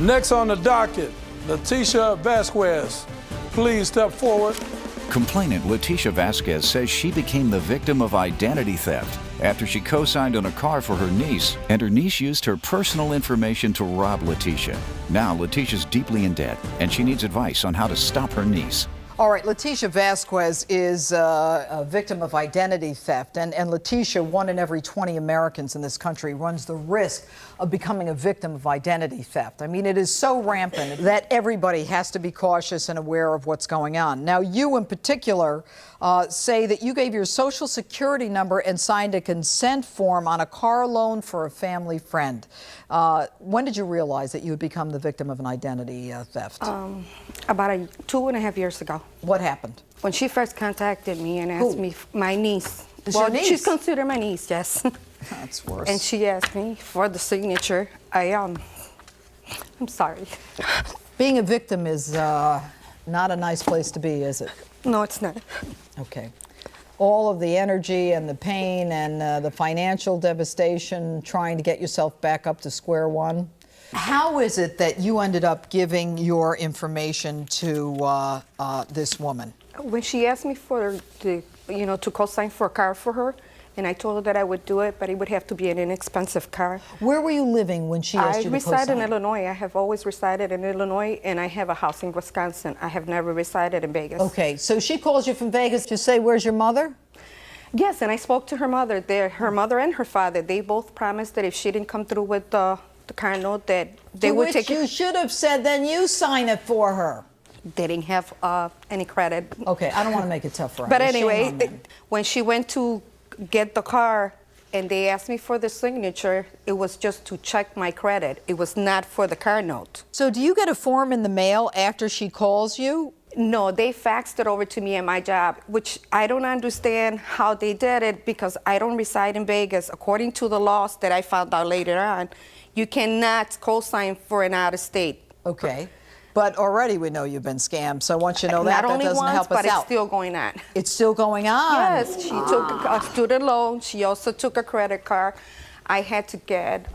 Next on the docket, Leticia Vasquez. Please step forward. Complainant Leticia Vasquez says she became the victim of identity theft after she co-signed on a car for her niece, and her niece used her personal information to rob Leticia. Now Leticia's deeply in debt, and she needs advice on how to stop her niece. All right, Leticia Vasquez is a victim of identity theft, and Leticia, 1 in every 20 Americans in this country, runs the risk of becoming a victim of identity theft. I mean, it is so rampant that everybody has to be cautious and aware of what's going on. Now, you in particular say that you gave your Social Security number and signed a consent form on a car loan for a family friend. When did you realize that you had become the victim of an identity theft? About 2.5 years ago. What happened? When she first contacted me and asked me, my niece. Your niece? She's considered my niece, yes. That's worse. And she asked me for the signature. I'm sorry. Being a victim is not a nice place to be, is it? No, it's not. Okay. All of the energy and the pain and the financial devastation trying to get yourself back up to square one. How is it that you ended up giving your information to this woman? When she asked me to co-sign for a car for her, and I told her that I would do it, but it would have to be an inexpensive car. Where were you living when she asked you to co-sign? I reside in Illinois. I have always resided in Illinois, and I have a house in Wisconsin. I have never resided in Vegas. Okay, so she calls you from Vegas to say, where's your mother? Yes, and I spoke to her mother. Her mother and her father, they both promised that if she didn't come through with the car note, that they would take it. You should have said, then you sign it for her. They didn't have any credit. Okay, I don't want to make it tough for her. But anyway, when she went to get the car and they asked me for the signature, it was just to check my credit. It was not for the car note. So do you get a form in the mail after she calls you? No, they faxed it over to me at my job, which I don't understand how they did it because I don't reside in Vegas. According to the laws that I found out later on, you cannot co-sign for an out-of-state. Okay. But already we know you've been scammed, so once you know that, that doesn't help us out. But it's still going on. It's still going on? Yes, she took a student loan. She also took a credit card. I had to get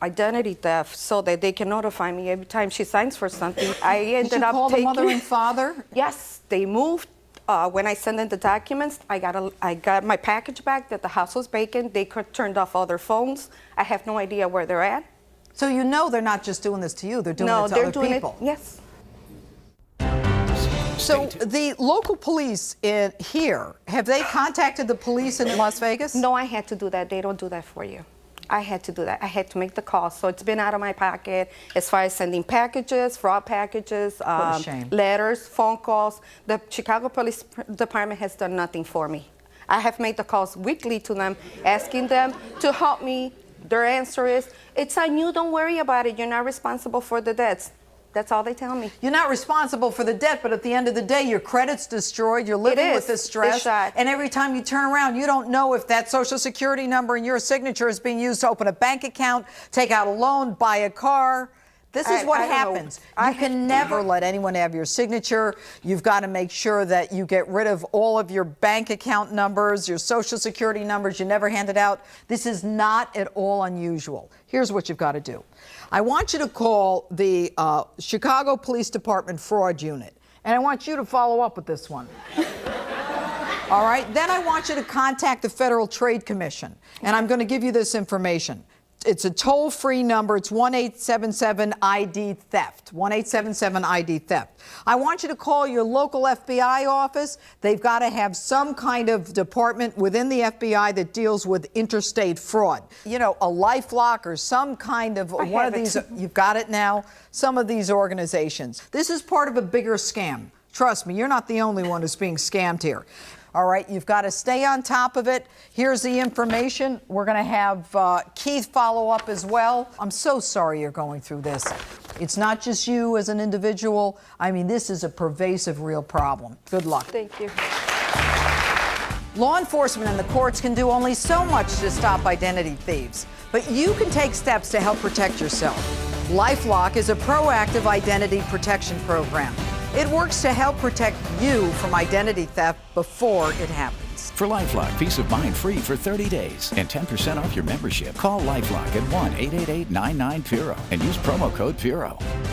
identity theft so that they can notify me every time she signs for something. I ended up call the mother and father? Yes, they moved. When I sent in the documents, I got my package back that the house was vacant. They turned off all their phones. I have no idea where they're at. So you know they're not just doing this to you, they're doing it to other people. Yes. So the local police here, have they contacted the police in Las Vegas? No, I had to do that. They don't do that for you. I had to do that. I had to make the call. So it's been out of my pocket as far as sending packages, fraud packages, letters, phone calls. The Chicago Police Department has done nothing for me. I have made the calls weekly to them, asking them to help me. Their answer is, it's on you, don't worry about it. You're not responsible for the debts. That's all they tell me. You're not responsible for the debt, but at the end of the day, your credit's destroyed, you're living with this stress, and every time you turn around, you don't know if that Social Security number and your signature is being used to open a bank account, take out a loan, buy a car. This is what happens. You can never let anyone have your signature. You've got to make sure that you get rid of all of your bank account numbers, your Social Security numbers. You never hand it out. This is not at all unusual. Here's what you've got to do. I want you to call the Chicago Police Department Fraud Unit, and I want you to follow up with this one. All right? Then I want you to contact the Federal Trade Commission, and I'm going to give you this information. It's a toll-free number. It's 1-877-ID-THEFT, 1-877-ID-THEFT. I want you to call your local FBI office. They've got to have some kind of department within the FBI that deals with interstate fraud. You know, a LifeLock or some kind of one of these. You've got it now. Some of these organizations. This is part of a bigger scam. Trust me, you're not the only one who's being scammed here. All right, you've got to stay on top of it. Here's the information. We're going to have Keith follow up as well. I'm so sorry you're going through this. It's not just you as an individual. I mean, this is a pervasive, real problem. Good luck. Thank you. Law enforcement and the courts can do only so much to stop identity thieves, but you can take steps to help protect yourself. LifeLock is a proactive identity protection program. It works to help protect you from identity theft before it happens. For LifeLock, peace of mind free for 30 days and 10% off your membership. Call LifeLock at 1-888-99-PIRRO and use promo code PIRRO.